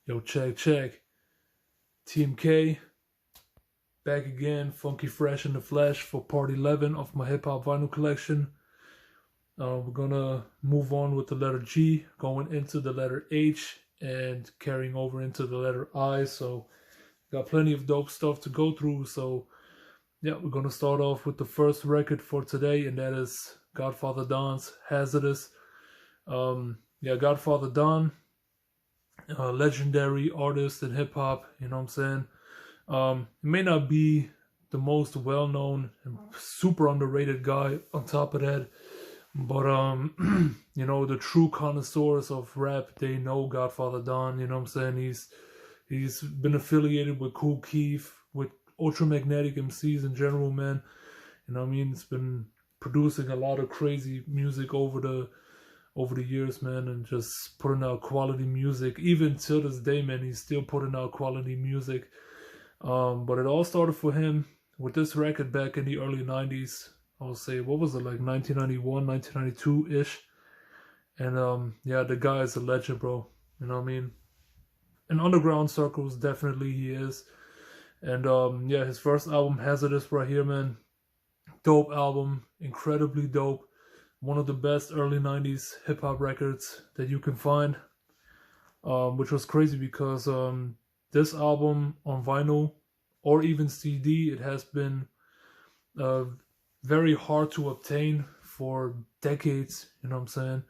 Yo, check. TMK, back again, funky fresh in the flesh for part 11 of my hip hop vinyl collection. We're gonna move on with the letter G, going into the letter H, and carrying over into the letter I. So, got plenty of dope stuff to go through. So, yeah, we're gonna start off with the first record for today, and that is Godfather Don's Hazardous. Godfather Don, legendary artist in hip hop, you know what I'm saying? He may not be the most well known and super underrated guy on top of that, but the true connoisseurs of rap, they know Godfather Don, you know what I'm saying? He's been affiliated with Kool Keith, with Ultramagnetic MCs in general, man. You know what I mean? It's been producing a lot of crazy music over the years, man, and just putting out quality music. Even till this day, man, he's still putting out quality music. But it all started for him with this record back in the early 90s. I'll say, what was it, like 1991, 1992-ish? And the guy is a legend, bro. You know what I mean? In underground circles, definitely he is. And his first album, Hazardous, right here, man. Dope album, incredibly dope. One of the best early 90s hip-hop records that you can find, which was crazy because this album on vinyl or even CD, it has been very hard to obtain for decades, you know what I'm saying,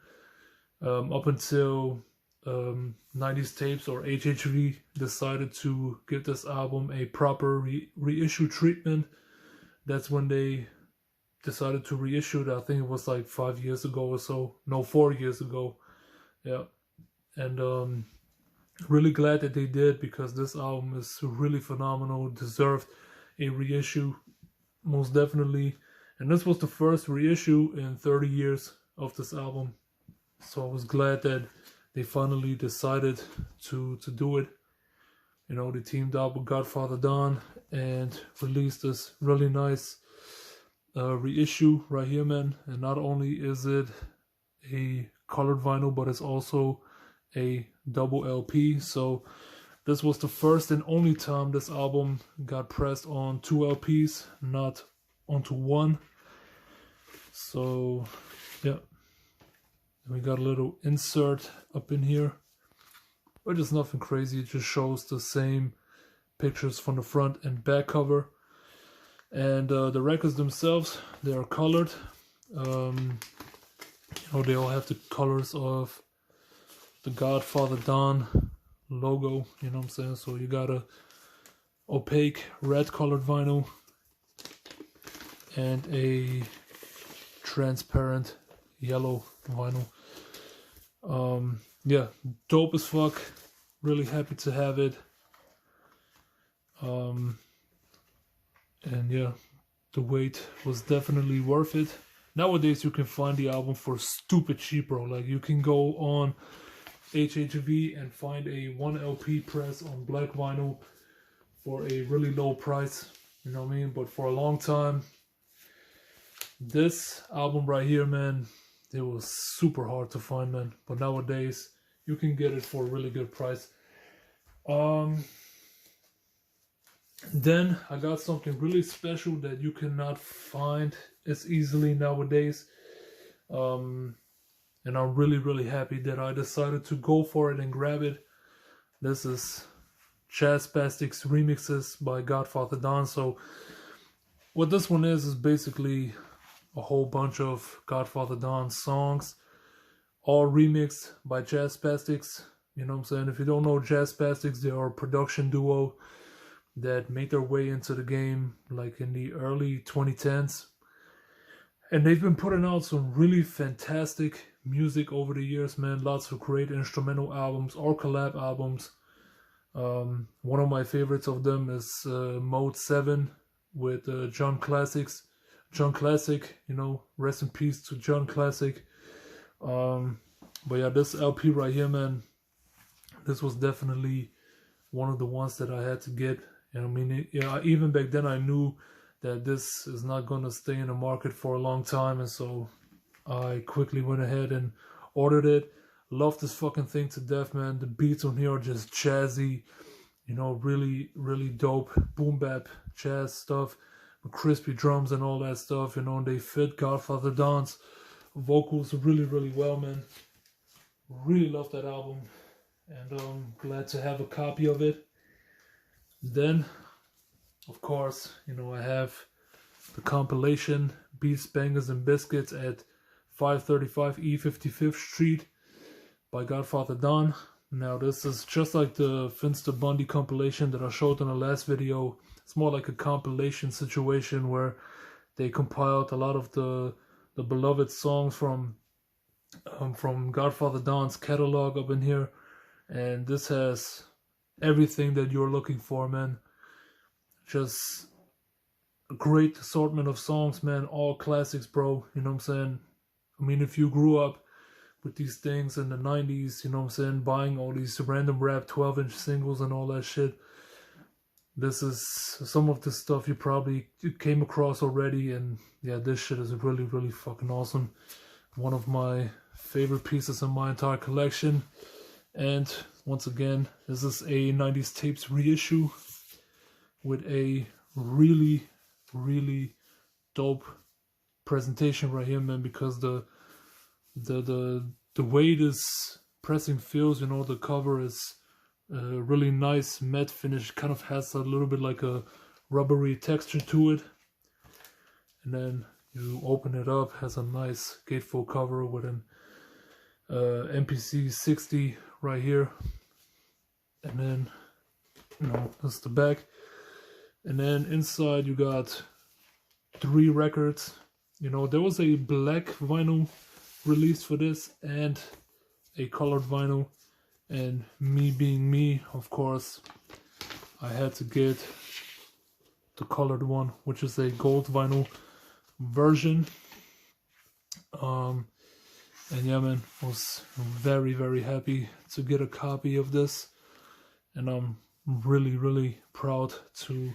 up until 90s Tapes or HHV decided to give this album a proper reissue treatment. That's when they decided to reissue it. I think it was like 5 years ago or so. No, 4 years ago. Yeah. And really glad that they did, because this album is really phenomenal. Deserved a reissue, most definitely. And this was the first reissue in 30 years of this album. So I was glad that they finally decided to do it. You know, they teamed up with Godfather Don and released this really nice reissue right here, man. And not only is it a colored vinyl, but it's also a double LP. So this was the first and only time this album got pressed on 2 LPs, not onto one. So yeah, we got a little insert up in here, but it's nothing crazy. It just shows the same pictures from the front and back cover. And the records themselves, they are colored. They all have the colors of the Godfather Don logo, you know what I'm saying? So you got a opaque red colored vinyl and a transparent yellow vinyl. Dope as fuck. Really happy to have it. And yeah, the wait was definitely worth it. Nowadays you can find the album for stupid cheap, bro. Like, you can go on HHV and find a 1 LP press on black vinyl for a really low price, you know what I mean? But for a long time, this album right here, man, it was super hard to find, man. But nowadays you can get it for a really good price. Then I got something really special that you cannot find as easily nowadays. And I'm really happy that I decided to go for it and grab it. This is Spastiks Remixes by Godfather Don. So what this one is basically a whole bunch of Godfather Don songs, all remixed by Spastiks. You know what I'm saying? If you don't know Spastiks, they are a production duo that made their way into the game like in the early 2010s. And they've been putting out some really fantastic music over the years, man. Lots of great instrumental albums or collab albums. One of my favorites of them is Mode 7 with John Classic, you know, rest in peace to John Classic. But yeah, this LP right here, man, this was definitely one of the ones that I had to get. And I mean, even back then I knew that this is not going to stay in the market for a long time, and so I quickly went ahead and ordered it. Love this fucking thing to death, man. The beats on here are just jazzy, you know, really, really dope boom bap jazz stuff with crispy drums and all that stuff, you know, and they fit Godfather Don's vocals really, really well, man. Really love that album, and glad to have a copy of it. Then, of course, you know, I have the compilation Beats, Bangers, and Buiscuits at 535 E 55th Street by Godfather Don. Now, this is just like the Finster Bundy compilation that I showed in the last video. It's more like a compilation situation where they compiled a lot of the beloved songs from Godfather Don's catalog up in here, and this has everything that you're looking for, man. Just a great assortment of songs, man. All classics, bro. You know what I'm saying? I mean, if you grew up with these things in the 90s, you know what I'm saying, buying all these random rap 12-inch singles and all that shit, this is some of the stuff you probably came across already, and yeah, this shit is really, really fucking awesome. One of my favorite pieces in my entire collection. And once again, this is a 90s Tapes reissue with a really, really dope presentation right here, man, because the way this pressing feels, you know, the cover is really nice matte finish, kind of has a little bit like a rubbery texture to it, and then you open it up, has a nice gatefold cover with an MPC 60 right here, and then, you know, that's the back, and then inside you got 3 records. You know, there was a black vinyl released for this and a colored vinyl, and me being me, of course, I had to get the colored one, which is a gold vinyl version. And yeah, man, was very, very happy to get a copy of this, and I'm really, really proud to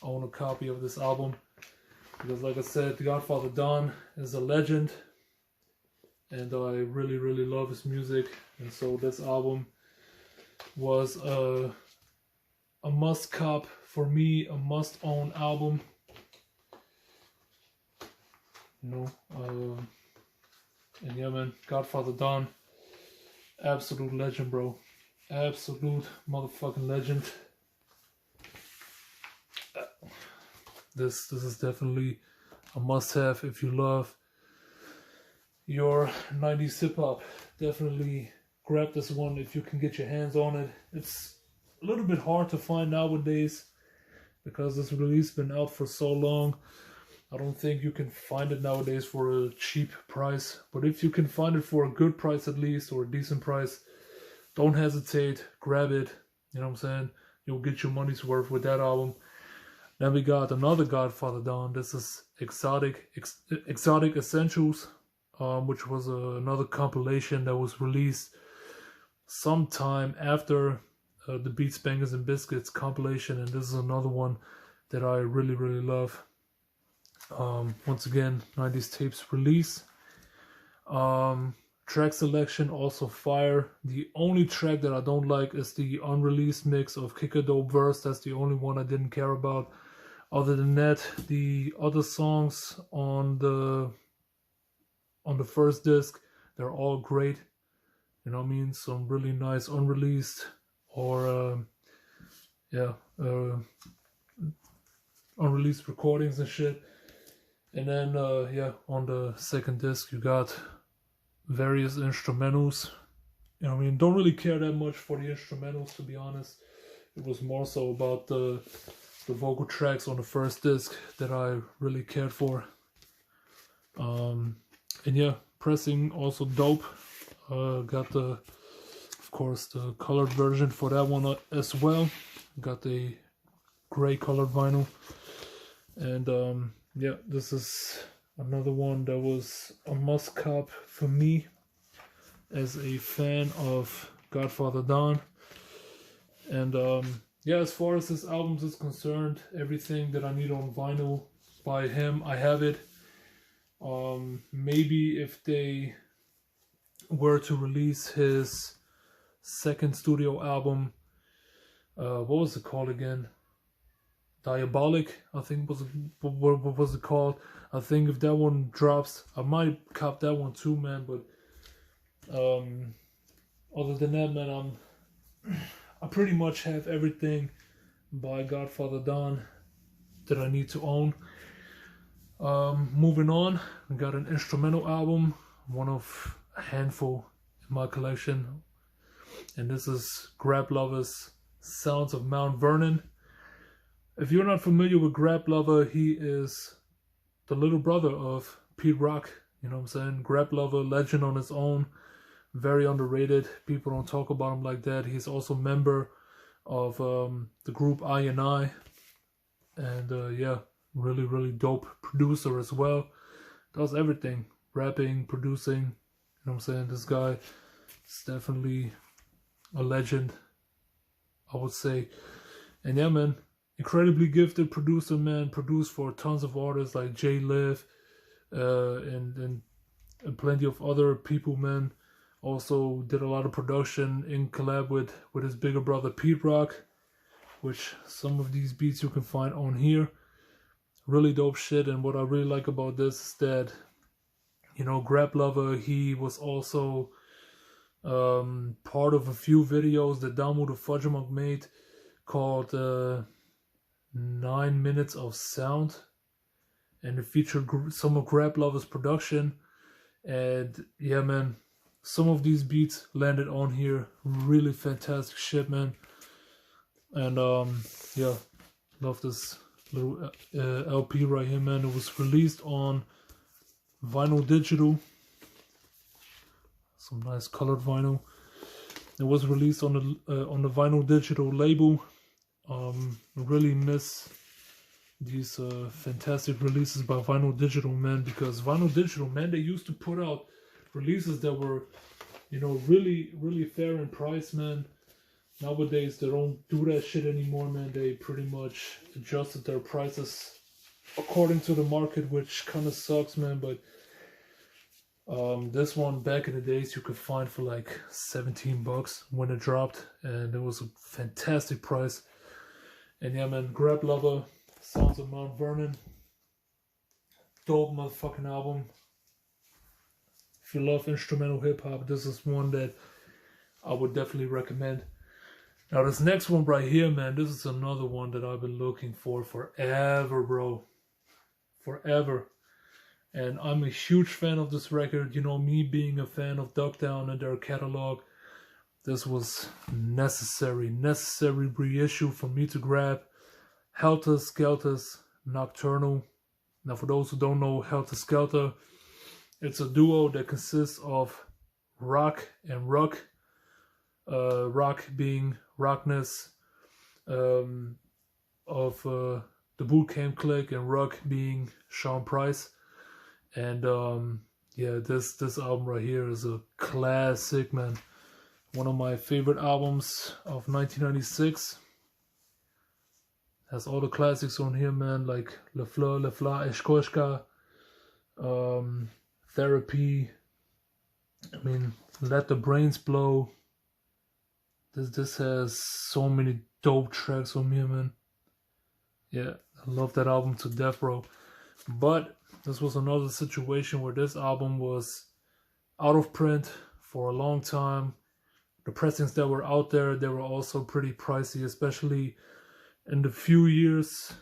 own a copy of this album, because like I said, the Godfather Don is a legend, and I really, really love his music, and so this album was a must cop for me, a must own album, you know. And yeah, man, Godfather Don, absolute legend, bro. Absolute motherfucking legend. This is definitely a must-have if you love your 90s hip-hop. Definitely grab this one if you can get your hands on it. It's a little bit hard to find nowadays because this release been out for so long. I don't think you can find it nowadays for a cheap price, but if you can find it for a good price at least, or a decent price, don't hesitate, grab it. You know what I'm saying? You'll get your money's worth with that album. Then we got another Godfather Don. This is Exotic Essentials, which was another compilation that was released sometime after the Beats, Bangers, and Buiscuits compilation, and this is another one that I really, really love. Once again, 90s Tapes release. Track selection also fire. The only track that I don't like is the unreleased mix of Kick a Dope Verse. That's the only one I didn't care about. Other than that, the other songs on the first disc, they're all great. You know what I mean? Some really nice unreleased or unreleased recordings and shit. And then, on the second disc, you got various instrumentals. You know what I mean? Don't really care that much for the instrumentals, to be honest. It was more so about the vocal tracks on the first disc that I really cared for. And yeah, pressing also dope. Got of course, the colored version for that one as well. Got the gray colored vinyl. And yeah, this is another one that was a must cop for me as a fan of Godfather Don. And yeah, as far as this album is concerned, everything that I need on vinyl by him, I have it. Maybe if they were to release his second studio album. What was it called again? Diabolic, I think what was it called? I think if that one drops, I might cop that one too, man. But other than that, man, I pretty much have everything by Godfather Don that I need to own. Moving on, we got an instrumental album, one of a handful in my collection, and this is Grap Sounds of Mount Vernon. If you're not familiar with Grap, he is the little brother of Pete Rock. You know what I'm saying? Grap, legend on his own, very underrated. People don't talk about him like that. He's also a member of the group I&I, and yeah, really dope producer as well. Does everything, rapping, producing. You know what I'm saying? This guy is definitely a legend, I would say. And yeah, man, incredibly gifted producer, man. Produced for tons of artists like J Liv, and plenty of other people, man. Also did a lot of production in collab with his bigger brother Pete Rock, which some of these beats you can find on here. Really dope shit. And what I really like about this is that, you know, Grap, he was also part of a few videos that Damu the Fudgemonk made called 9 Minutes of Sound, and it featured some of Grap's production. And yeah, man, some of these beats landed on here. Really fantastic shit, man. And yeah, love this little LP right here, man. It was released on vinyl digital, some nice colored vinyl. It was released on the vinyl digital label. Really miss these fantastic releases by vinyl digital, man, because vinyl digital, man, they used to put out releases that were, you know, really fair in price, man. Nowadays, they don't do that shit anymore, man. They pretty much adjusted their prices according to the market, which kind of sucks, man. But this one, back in the days, you could find for like $17 when it dropped, and it was a fantastic price. And yeah, man, Grap, Sounds of Mount Vernon, dope motherfucking album. If you love instrumental hip-hop, this is one that I would definitely recommend. Now this next one right here, man, this is another one that I've been looking for forever, bro. Forever. And I'm a huge fan of this record. You know, me being a fan of Duckdown and their catalog, this was necessary reissue for me to grab. Heltah, Skeltah's Nocturnal. Now for those who don't know Heltah, Skeltah, it's a duo that consists of Rock and Ruck. Rock being Rockness of the Boot Camp Clique, and Ruck being Sean Price. And yeah, this album right here is a classic, man. One of my favorite albums of 1996. Has all the classics on here, man, like Le Fleur, Le Fla, Eshkoshka, Therapy. I mean, Let the Brains Blow. This has so many dope tracks on here, man. Yeah, I love that album to death, bro. But this was another situation where this album was out of print for a long time. The pressings that were out there, they were also pretty pricey, especially in the few years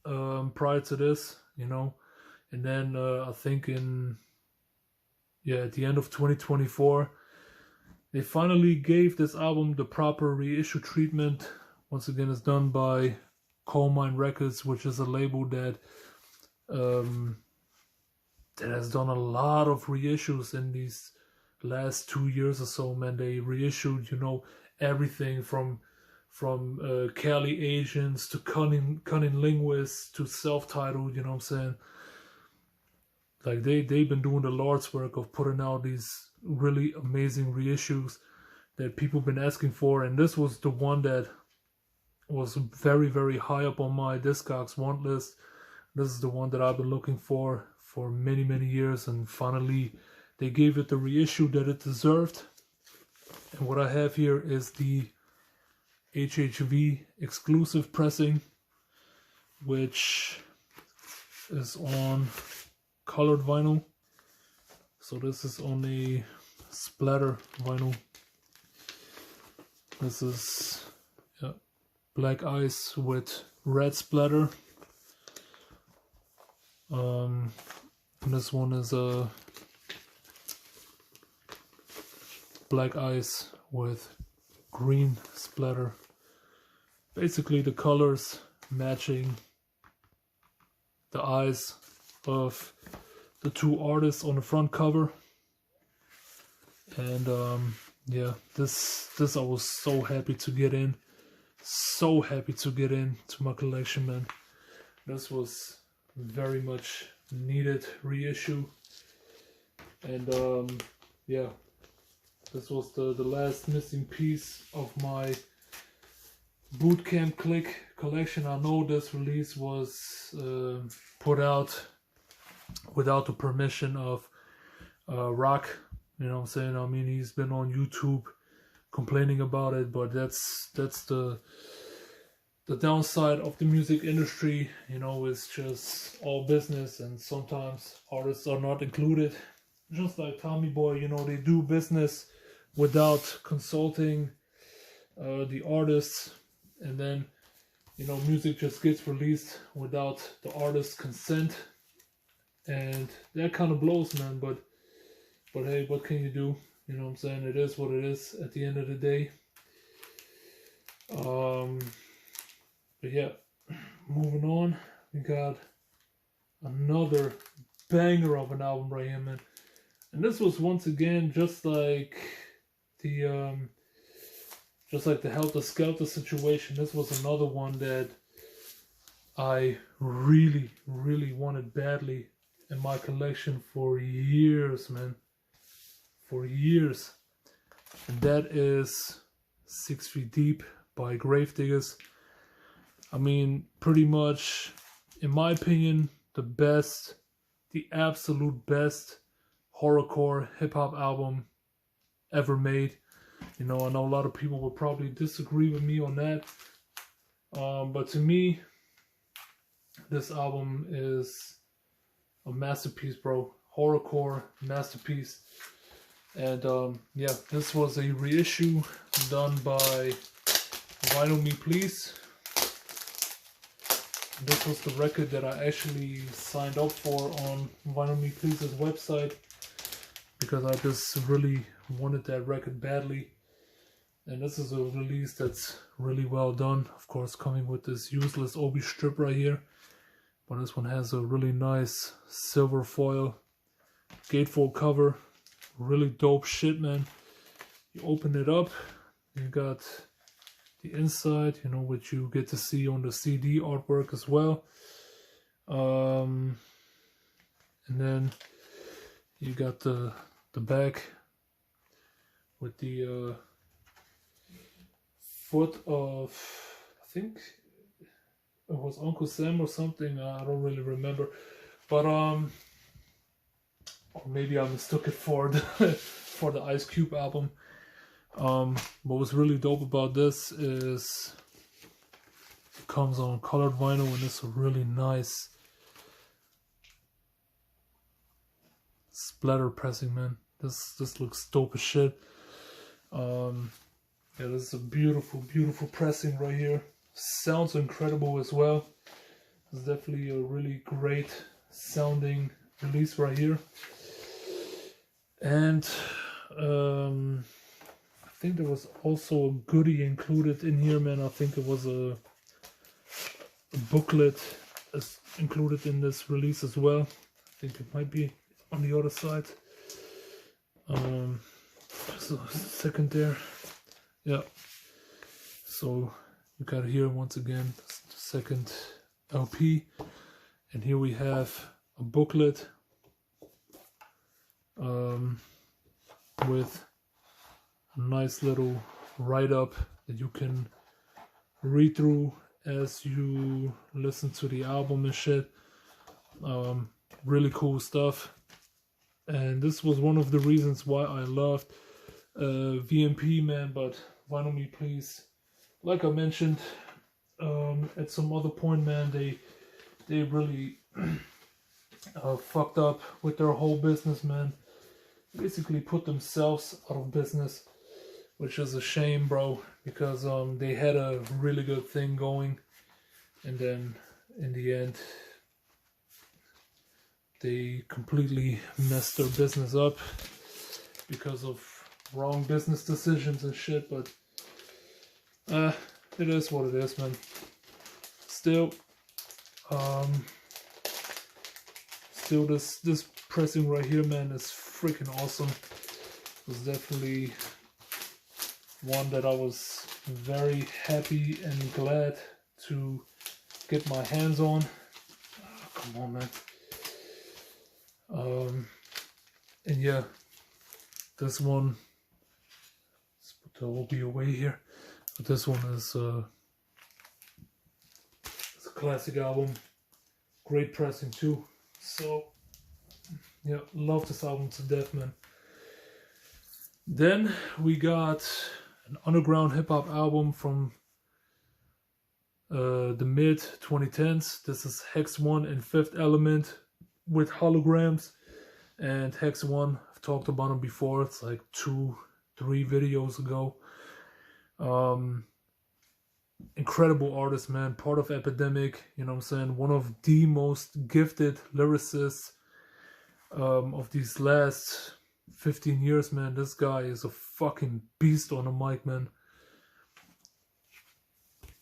prior to this, you know. And then I think at the end of 2024, they finally gave this album the proper reissue treatment. Once again, it's done by Coal Mine Records, which is a label that has done a lot of reissues in these last 2 years or so, man. They reissued, you know, everything from Cali Asians to Cunning Linguists to self-titled, you know what I'm saying? Like they've been doing the Lord's work of putting out these really amazing reissues that people been asking for, and this was the one that was very high up on my Discogs want list. This is the one that I've been looking for many years, and finally they gave it the reissue that it deserved. And what I have here is the HHV exclusive pressing, which is on colored vinyl. So this is on a splatter vinyl. This is black ice with red splatter. And this one is a black ice with green splatter. Basically the colors matching the eyes of the two artists on the front cover. And yeah, this I was so happy to get in. So happy to get in to my collection, man. This was very much needed reissue. And yeah, this was the last missing piece of my Bootcamp Click collection. I know this release was put out without the permission of Rock. You know what I'm saying? I mean, he's been on YouTube complaining about it, but that's the downside of the music industry. You know, it's just all business, and sometimes artists are not included. Just like Tommy Boy, you know, they do business without consulting the artists, and then, you know, music just gets released without the artist's consent, and that kind of blows, man. But hey, what can you do? You know what I'm saying? It is what it is at the end of the day. But yeah, moving on, we got another banger of an album right here, man. And this was once again just like the Heltah Skeltah situation. This was another one that I really, really wanted badly in my collection for years, man. For years. And that is 6 Feet Deep by Gravediggaz. I mean, pretty much, in my opinion, the absolute best horrorcore hip-hop album ever made. You know, I know a lot of people will probably disagree with me on that. But to me, this album is a masterpiece, bro. Horrorcore masterpiece. And yeah, this was a reissue done by Vinyl Me Please. This was the record that I actually signed up for on Vinyl Me Please's website, because I just really wanted that record badly. And this is a release that's really well done. Of course, coming with this useless Obi strip right here. But this one has a really nice silver foil gatefold cover. Really dope shit, man. You open it up, you got the inside, you know, which you get to see on the CD artwork as well. And then you got the back with the foot of, I think it was Uncle Sam or something. I don't really remember, but or maybe I mistook it for the for the Ice Cube album. What was really dope about this is it comes on colored vinyl, and it's a really nice splatter pressing, man. This looks dope as shit. Yeah, this is a beautiful pressing right here. Sounds incredible as well. It's definitely a really great sounding release right here. And I think there was also a goodie included in here, man. I think it was a booklet included in this release as well. I think it might be on the other side. So second there. Yeah. So you got here once again the second LP, and here we have a booklet with a nice little write-up that you can read through as you listen to the album and shit. Really cool stuff. and this was one of the reasons why I loved VMP, man. But Vinyl Me Please, like I mentioned at some other point, man, they really fucked up with their whole business, man. Basically put themselves out of business, which is a shame, bro, because they had a really good thing going, and then in the end they completely messed their business up because of wrong business decisions and shit. But it is what it is, man. Still this pressing right here, man, is freaking awesome. It was definitely one that I was very happy and glad to get my hands on. Oh, come on, man. And yeah, this one, let's put the OB away here, but this one is it's a classic album, great pressing too. So yeah, love this album to death, man. Then we got an underground hip hop album from the mid 2010s. This is Hex One and Fifth Element with Hologramz. And Hex One, I've talked about him before. It's like 2-3 videos ago. Incredible artist, man. Part of Epidemic, you know what I'm saying? One of the most gifted lyricists of these last 15 years, man. This guy is a fucking beast on the mic, man.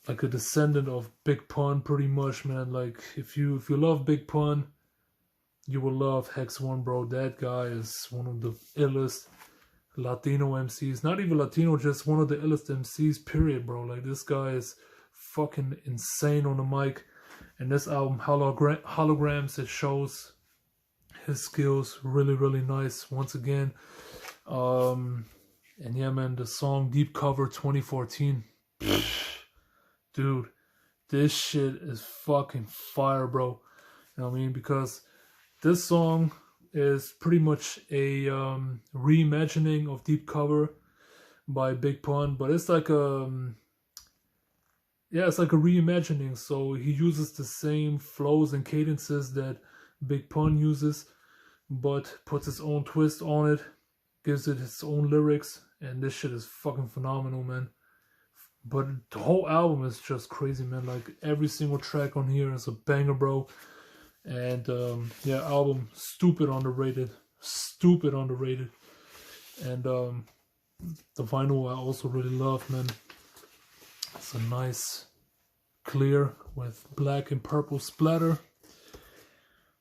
Like a descendant of Big Pun, pretty much, man. Like if you love Big Pun, you will love Hex One, bro. That guy is one of the illest Latino MCs. Not even Latino, just one of the illest MCs, period, bro. Like, this guy is fucking insane on the mic. And this album, Hologramz, it shows his skills really, really nice once again. And yeah, man, the song Deep Cover 2014. Dude, this shit is fucking fire, bro. You know what I mean? Because this song is pretty much a reimagining of Deep Cover by Big Pun, but it's like it's like a reimagining. So he uses the same flows and cadences that Big Pun uses, but puts his own twist on it, gives it its own lyrics, and this shit is fucking phenomenal, man. But the whole album is just crazy, man. Like, every single track on here is a banger, bro. And yeah, album stupid underrated. And the vinyl I also really love, man. It's a nice clear with black and purple splatter.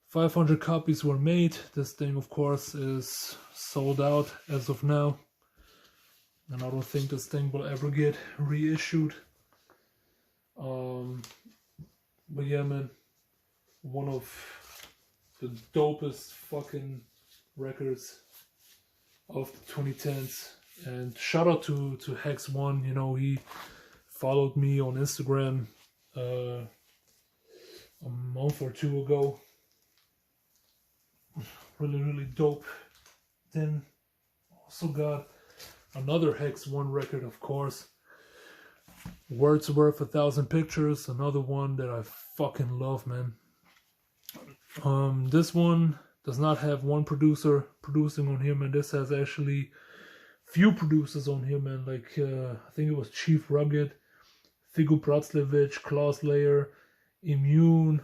500 copies were made. This thing, of course, is sold out as of now, and I don't think this thing will ever get reissued. But yeah, man, one of the dopest fucking records of the 2010s. And shout out to Hex One. You know, he followed me on Instagram a month or two ago. Really, really dope. Then also got another Hex One record, of course. Words Worth 1,000 Pictures, another one that I fucking love, man. This one does not have one producer producing on here, man. This has actually few producers on here, man. Like, I think it was Chief Rugged, Figu Braclevich, Klaus Layer, Immune,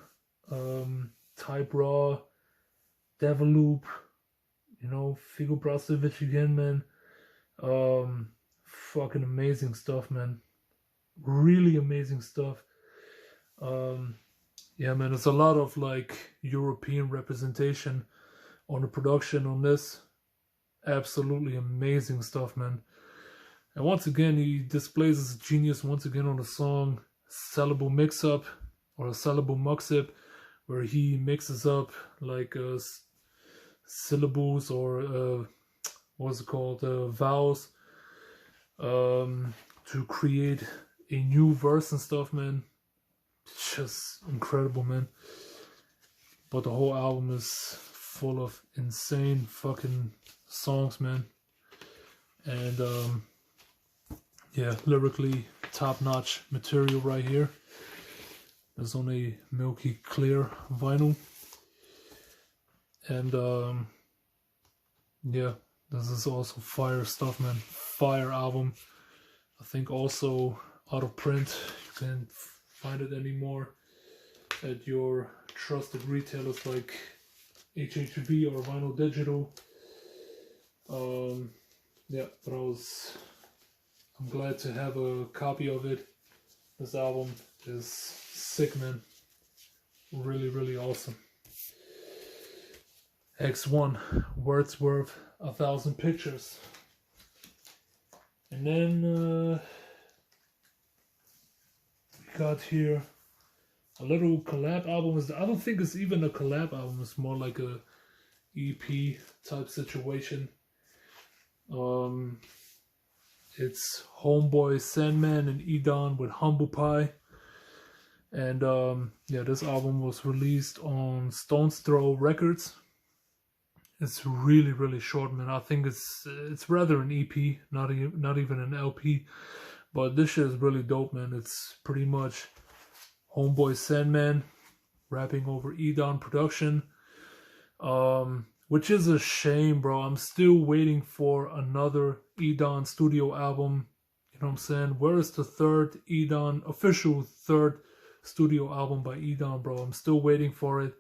Type Raw, Deviloop, you know, Figu Braclevich again, man. Fucking amazing stuff, man. Really amazing stuff. Yeah, man, there's a lot of like European representation on the production on this. Absolutely amazing stuff, man. And once again, he displays his genius once again on the song Sellable Mix-Up, or a Sellable Mux-Up, where he mixes up like syllables or what's it called, vowels, to create a new verse and stuff, man. It's just incredible, man. But the whole album is full of insane fucking songs, man. And yeah, lyrically top-notch material right here. There's only milky clear vinyl. And yeah, this is also fire stuff, man. Fire album. I think also out of print. You can't find it anymore at your trusted retailers like HHB or Vinyl Digital. Yeah, but I'm glad to have a copy of it. This album is sick, man. Really, really awesome. Hex One, Wordsworth, 1,000 Pictures. And then we got here a little collab album. I don't think it's even a collab album. It's more like a EP type situation. It's Homeboy, Sandman, and Edan with Humble Pie. And yeah, this album was released on Stone's Throw Records. It's really, really short, man. I think it's rather an EP, not even an LP. But this shit is really dope, man. It's pretty much Homeboy Sandman rapping over Edan production. Which is a shame, bro. I'm still waiting for another Edan studio album. You know what I'm saying? Where is the third Edan, official third studio album by Edan, bro? I'm still waiting for it.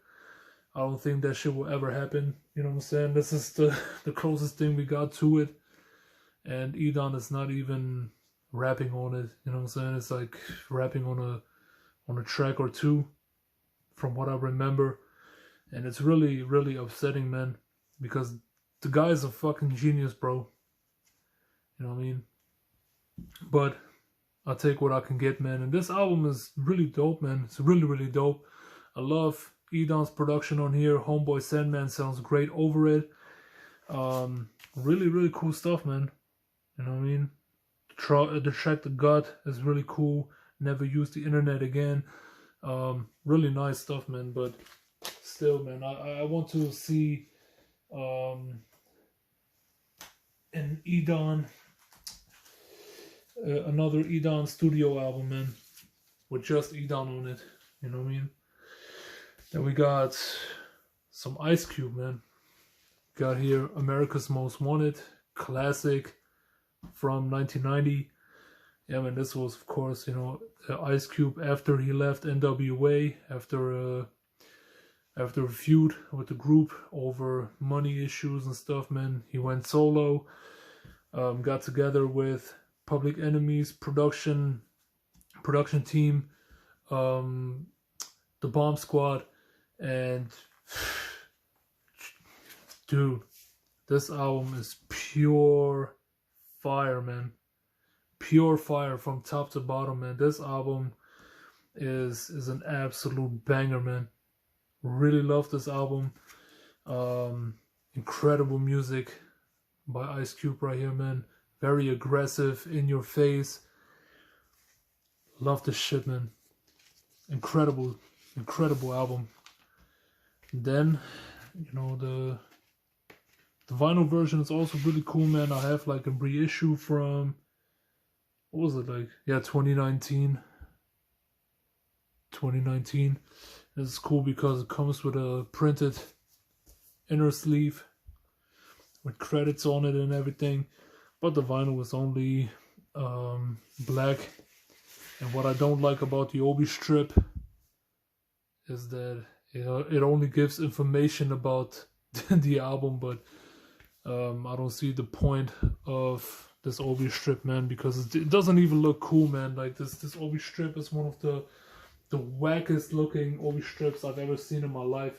I don't think that shit will ever happen. You know what I'm saying? This is the closest thing we got to it. And Edan is not even rapping on it. You know what I'm saying? It's like rapping on a track or two, from what I remember. And it's really, really upsetting, man. Because the guy's a fucking genius, bro. You know what I mean? But I'll take what I can get, man. And this album is really dope, man. It's really, really dope. I love Edan's production on here. Homeboy Sandman sounds great over it. Really, really cool stuff, man. You know what I mean? The track The Gut is really cool. Never Use the Internet Again. Really nice stuff, man. But still, man, I want to see an Edan, another Edan studio album, man, with just Edan on it. You know what I mean? Then we got some Ice Cube, man. Got here America's Most Wanted, classic from 1990. Yeah, man, this was, of course, you know, Ice Cube after he left NWA, after a feud with the group over money issues and stuff, man. He went solo, got together with Public Enemy's production team, the Bomb Squad, and dude, this album is pure fire, man. Pure fire from top to bottom, man. This album is an absolute banger, man. Really love this album. Incredible music by Ice Cube right here, man. Very aggressive, in your face. Love this shit, man. Incredible album. And then, you know, the vinyl version is also really cool, man. I have like a reissue from, what was it, like, yeah, 2019. This is cool because it comes with a printed inner sleeve with credits on it and everything, but the vinyl is only black. And what I don't like about the Obi strip is that, you know, it only gives information about the album, but I don't see the point of this Obi strip, man, because it doesn't even look cool, man. Like this Obi strip is one of the wackest looking Obi strips I've ever seen in my life.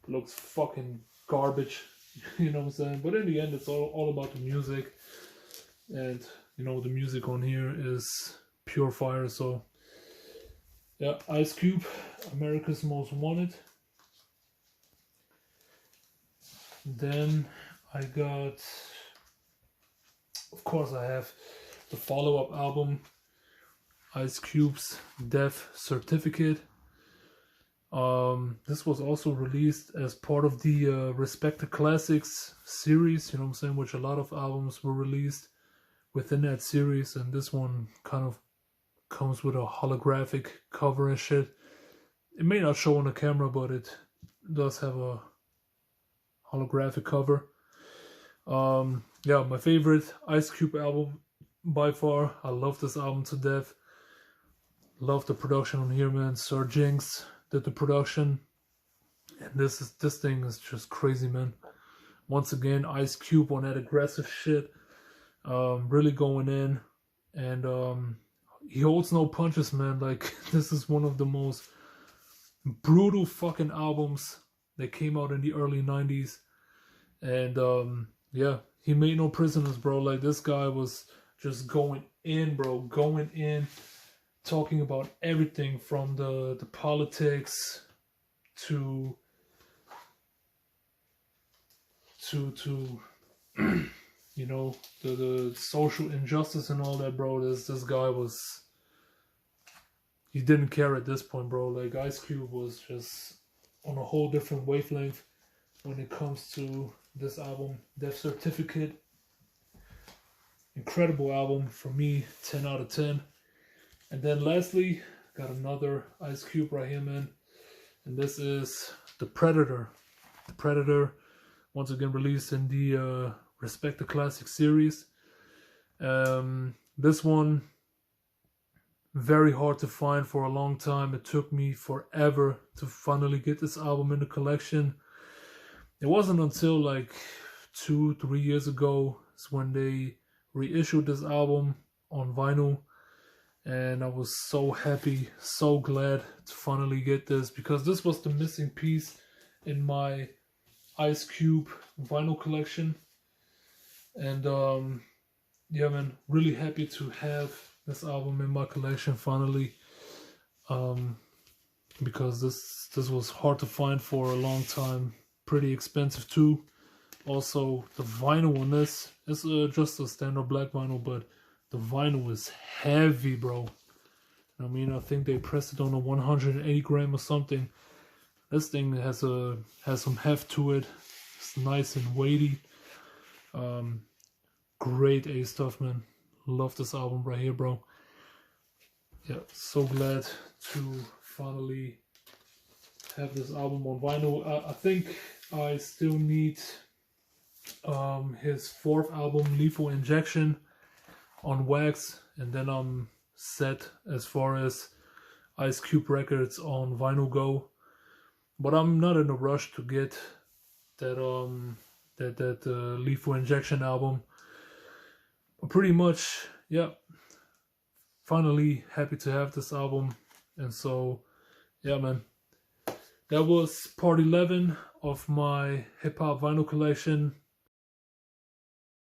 It looks fucking garbage, you know what I'm saying? But in the end, it's all about the music, and you know, the music on here is pure fire. So yeah, Ice Cube, America's Most Wanted. Then I got, of course, I have the follow-up album, Ice Cube's Death Certificate. This was also released as part of the Respect the Classics series, you know what I'm saying, which a lot of albums were released within that series, and this one kind of comes with a holographic cover and shit. It may not show on the camera, but it does have a holographic cover. Yeah, my favorite Ice Cube album by far. I love this album to death. Love the production on here, man. Sir Jinx did the production, and this thing is just crazy, man. Once again, Ice Cube on that aggressive shit, really going in, and he holds no punches, man. Like, this is one of the most brutal fucking albums that came out in the early 90s, and yeah, he made no prisoners, bro. Like, this guy was just going in, bro, going in, talking about everything from the politics to you know, the social injustice and all that, bro. This guy was, he didn't care at this point, bro. Like, Ice Cube was just on a whole different wavelength when it comes to this album, Death Certificate. Incredible album for me, 10 out of 10. And then lastly, got another Ice Cube right here, man. And this is The Predator. The Predator, once again released in the Respect the Classic series. This one, very hard to find for a long time. It took me forever to finally get this album in the collection. It wasn't until like 2-3 years ago when they reissued this album on vinyl, and I was so happy, so glad to finally get this, because this was the missing piece in my Ice Cube vinyl collection. And yeah, man, really happy to have this album in my collection finally, because this was hard to find for a long time, pretty expensive too. Also, the vinyl on this is just a standard black vinyl, but the vinyl is heavy, bro. I mean, I think they pressed it on a 180 gram or something. This thing has some heft to it. It's nice and weighty. Great A stuff, man. Love this album right here, bro. Yeah, so glad to finally have this album on vinyl. I think I still need his fourth album, Lethal Injection, on wax, and then I'm set as far as Ice Cube records on vinyl go. But I'm not in a rush to get that Lethal Injection album. But pretty much, yeah, finally happy to have this album. And so, yeah, man, that was part 11 of my hip hop vinyl collection.